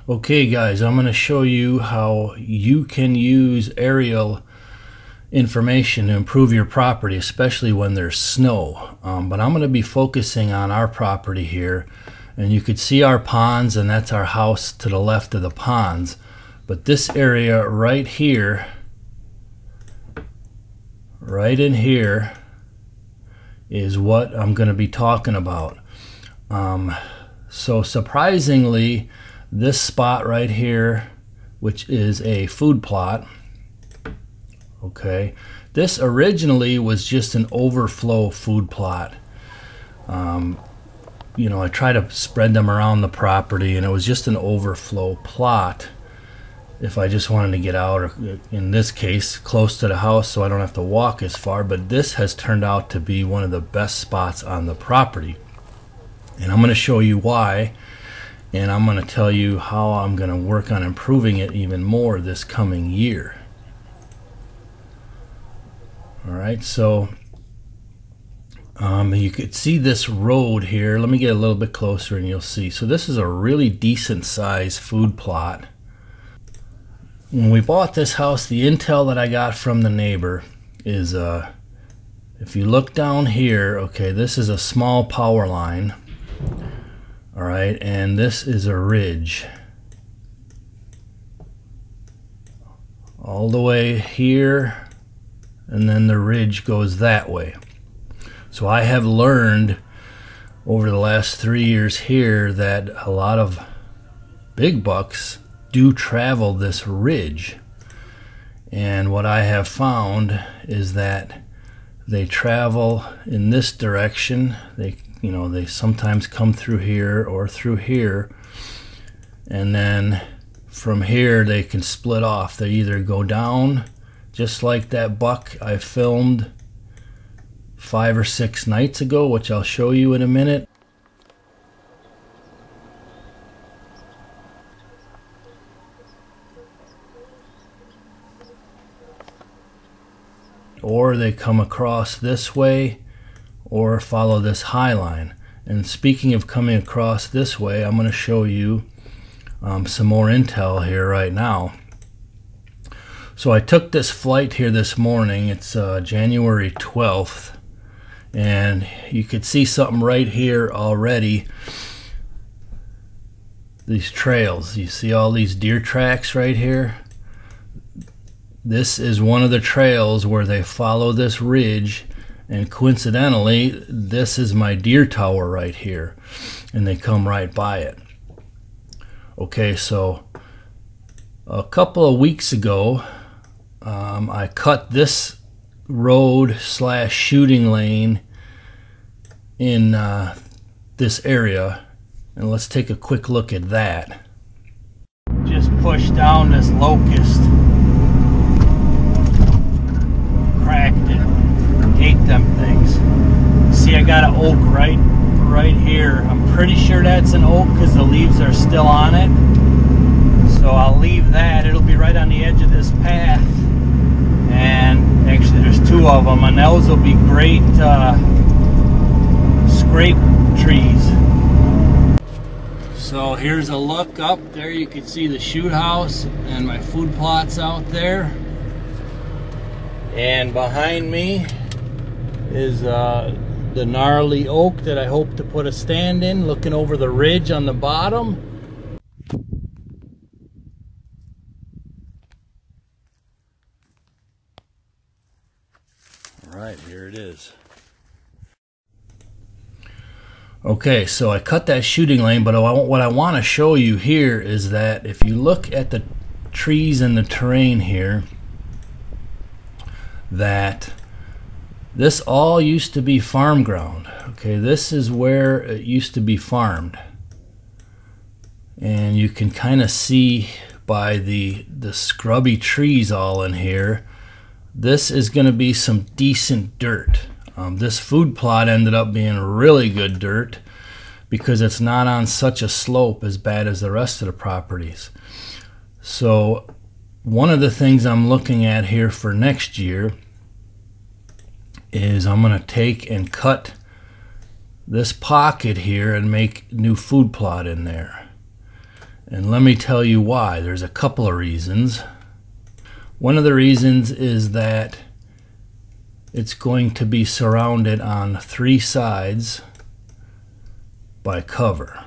Okay guys, I'm going to show you how you can use aerial information to improve your property, especially when there's snow. But I'm going to be focusing on our property here, and you could see our ponds, and that's our house to the left of the ponds. But this area right here, right in here, is what I'm going to be talking about. So surprisingly, this spot right here, which is a food plot, okay, this originally was just an overflow food plot. You know, I try to spread them around the property, and it was just an overflow plot if I just wanted to get out, or in this case close to the house so I don't have to walk as far. But this has turned out to be one of the best spots on the property, and I'm going to show you why, and I'm going to tell you how I'm going to work on improving it even more this coming year. Alright, so you could see this road here. Let me get a little bit closer and you'll see. So this is a really decent size food plot. When we bought this house, the intel that I got from the neighbor is, if you look down here, okay, this is a small power line. Alright, and this is a ridge all the way here, and then the ridge goes that way. So I have learned over the last 3 years here that a lot of big bucks do travel this ridge, and what I have found is that they travel in this direction. They sometimes come through here or through here, and then from here they can split off. They either go down just like that buck I filmed 5 or 6 nights ago, which I'll show you in a minute, or they come across this way or follow this high line. And speaking of coming across this way, I'm going to show you some more intel here right now. So I took this flight here this morning. It's January 12th, and you could see something right here already. These trails, you see all these deer tracks right here? This is one of the trails where they follow this ridge, and coincidentally this is my deer tower right here, and they come right by it. Okay, so a couple of weeks ago I cut this road / shooting lane in this area, and let's take a quick look at that. Just push down this locust, cracked it, ate them things. See, I got an oak right here. I'm pretty sure that's an oak because the leaves are still on it, so I'll leave that. It'll be right on the edge of this path, and actually there's 2 of them, and those will be great scrape trees. So here's a look up there. You can see the shoot house and my food plots out there, and behind me is the gnarly oak that I hope to put a stand in, looking over the ridge on the bottom. Alright, here it is. Okay, so I cut that shooting lane, but what I want to show you here is that if you look at the trees and the terrain here, that this all used to be farm ground. Okay, this is where it used to be farmed, and you can kind of see by the scrubby trees all in here, this is going to be some decent dirt. This food plot ended up being really good dirt because it's not on such a slope as bad as the rest of the properties. So one of the things I'm looking at here for next year is I'm going to take and cut this pocket here and make new food plot in there. And let me tell you why. There's a couple of reasons. One of the reasons is that it's going to be surrounded on 3 sides by cover.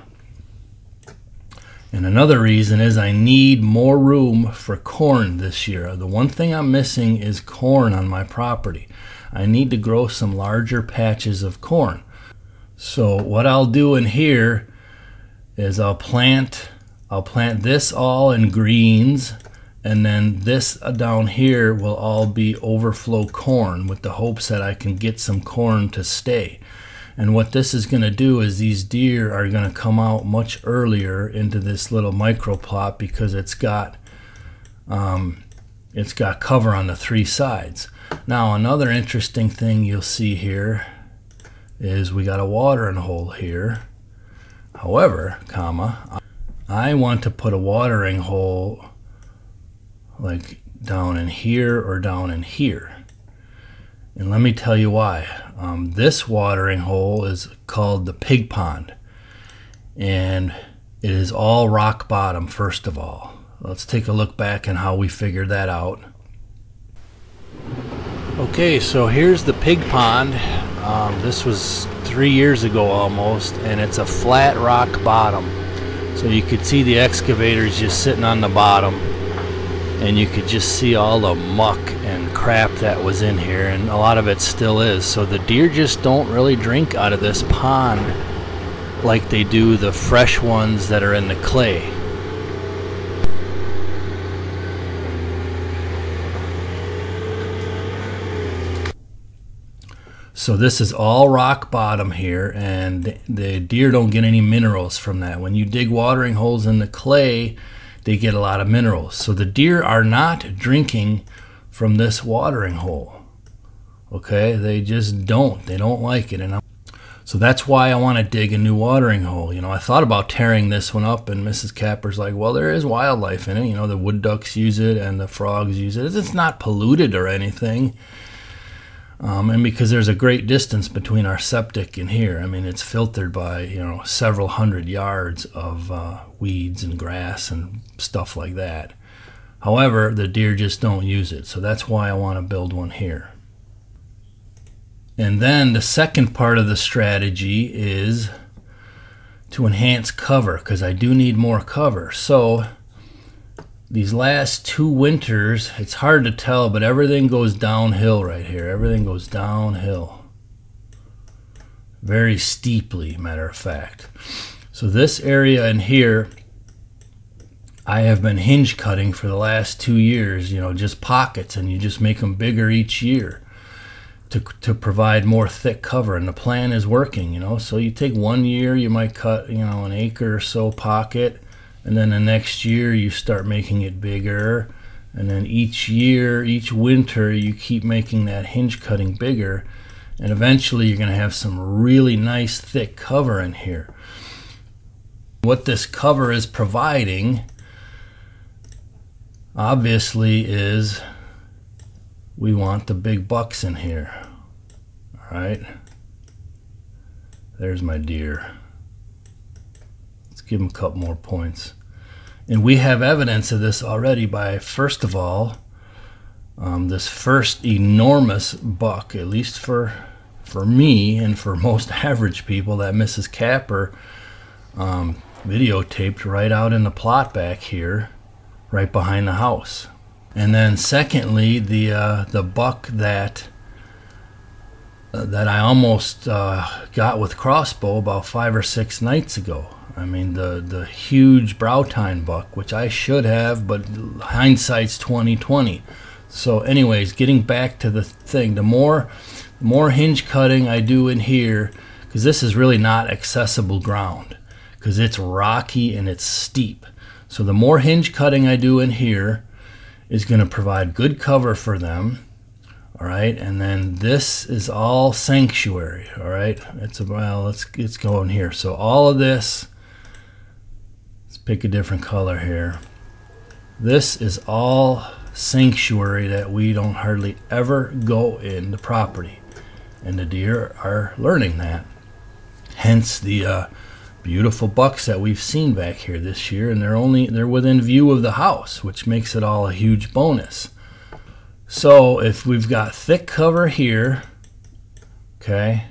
And another reason is I need more room for corn this year. The one thing I'm missing is corn on my property. I need to grow some larger patches of corn. So what I'll do in here is I'll plant this all in greens, and then this down here will all be overflow corn with the hopes that I can get some corn to stay. And what this is going to do is these deer are going to come out much earlier into this little micro plot because it's got cover on the 3 sides. Now another interesting thing you'll see here is we got a watering hole here. However, I want to put a watering hole like down in here or down in here. And let me tell you why. This watering hole is called the pig pond, and it is all rock bottom. First of all, let's take a look back and how we figured that out. Okay, so here's the pig pond. This was 3 years ago almost, and it's a flat rock bottom. So you could see the excavators just sitting on the bottom, and you could just see all the muck and crap that was in here, and a lot of it still is. So the deer just don't really drink out of this pond like they do the fresh ones that are in the clay. So this is all rock bottom here, and the deer don't get any minerals from that. When you dig watering holes in the clay, they get a lot of minerals. So the deer are not drinking from this watering hole. Okay, they just don't. They don't like it. So that's why I want to dig a new watering hole. You know, I thought about tearing this one up, and Mrs. Kapper's like, well, there is wildlife in it. You know, the wood ducks use it and the frogs use it. It's not polluted or anything. And because there's a great distance between our septic and here, I mean, it's filtered by, you know, several hundred yards of weeds and grass and stuff like that. However, the deer just don't use it, so that's why I want to build one here. And then the second part of the strategy is to enhance cover, because I do need more cover. So these last 2 winters, it's hard to tell, but everything goes downhill right here. Everything goes downhill. Very steeply, matter of fact. So this area in here, I have been hinge cutting for the last 2 years, you know, just pockets, and you just make them bigger each year to provide more thick cover, and the plan is working, you know. So you take 1 year, you might cut, you know, an acre or so pocket, and then the next year you start making it bigger, and then each year, each winter, you keep making that hinge cutting bigger, and eventually you're going to have some really nice thick cover in here. What this cover is providing, obviously, is we want the big bucks in here. All right, there's my deer. Let's give him a couple more points. And we have evidence of this already by, first of all, this first enormous buck, at least for me and for most average people, that Mrs. Kapper videotaped right out in the plot back here, right behind the house. And then secondly, the buck that I almost got with crossbow about 5 or 6 nights ago. I mean, the huge brow tine buck, which I should have, but hindsight's 20/20. So anyways, getting back to the thing, the more hinge cutting I do in here, because this is really not accessible ground, because it's rocky and it's steep. So the more hinge cutting I do in here is going to provide good cover for them. All right, and then this is all sanctuary. All right, let's go in here. So all of this, let's pick a different color here. This is all sanctuary that we don't hardly ever go in the property, and the deer are learning that. Hence the beautiful bucks that we've seen back here this year, and they're within view of the house, which makes it all a huge bonus. So if we've got thick cover here, okay,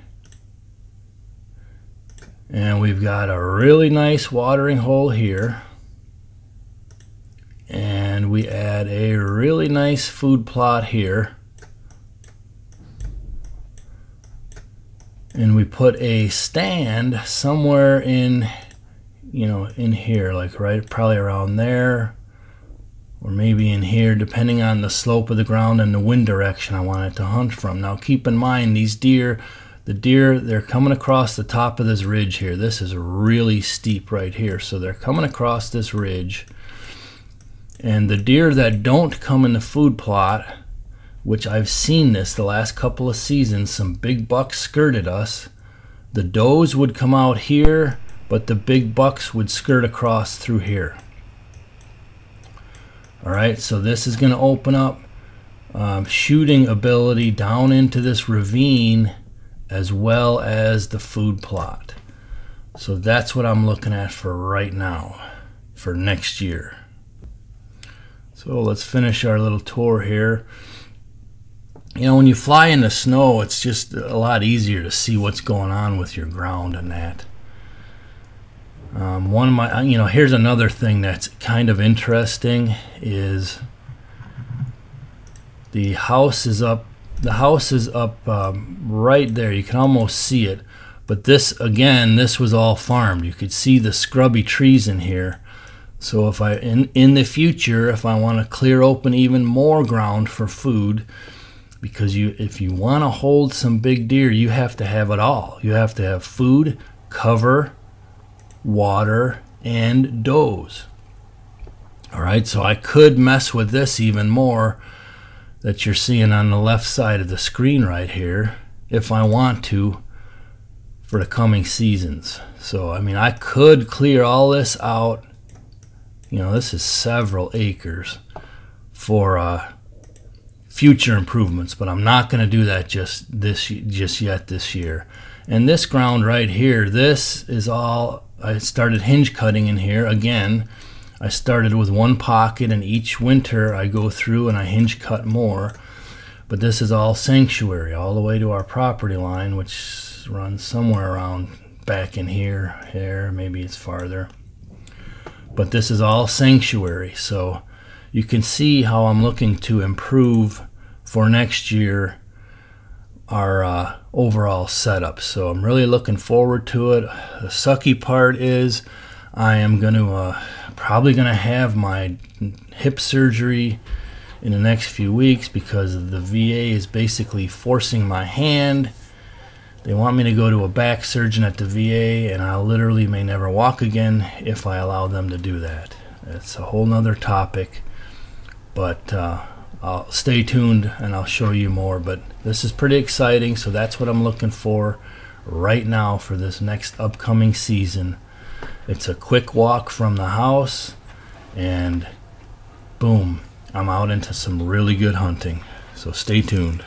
and we've got a really nice watering hole here, and we add a really nice food plot here, and we put a stand somewhere in, in here, like right probably around there, or maybe in here, depending on the slope of the ground and the wind direction I want it to hunt from. Now keep in mind, these deer, they're coming across the top of this ridge here. This is really steep right here, so they're coming across this ridge. And the deer that don't come in the food plot, which I've seen this the last couple of seasons, some big bucks skirted us. The does would come out here, but the big bucks would skirt across through here. Alright, so this is going to open up shooting ability down into this ravine as well as the food plot. So that's what I'm looking at for right now, for next year. So let's finish our little tour here. When you fly in the snow, it's just a lot easier to see what's going on with your ground and that. One of my, here's another thing that's kind of interesting is the house is up. The house is up right there. You can almost see it. But this, again, this was all farmed. You could see the scrubby trees in here. So if in the future, if I want to clear open even more ground for food, because if you want to hold some big deer, you have to have it all. You have to have food, cover, water, and does. Alright, so I could mess with this even more that you're seeing on the left side of the screen right here if I want to for the coming seasons. So I mean, I could clear all this out. This is several acres for future improvements, but I'm not going to do that just yet this year. And this ground right here, this is all, I started hinge cutting in here. Again, I started with one pocket, and each winter I go through and I hinge cut more. But this is all sanctuary all the way to our property line, which runs somewhere around back in here, maybe it's farther. But this is all sanctuary, so you can see how I'm looking to improve for next year our overall setup. So I'm really looking forward to it. The sucky part is I am going to probably going to have my hip surgery in the next few weeks because the VA is basically forcing my hand. They want me to go to a back surgeon at the VA, and I literally may never walk again if I allow them to do that. It's a whole nother topic, but I'll stay tuned and I'll show you more. But this is pretty exciting, so that's what I'm looking for right now for this next upcoming season. It's a quick walk from the house, and boom, I'm out into some really good hunting. So stay tuned.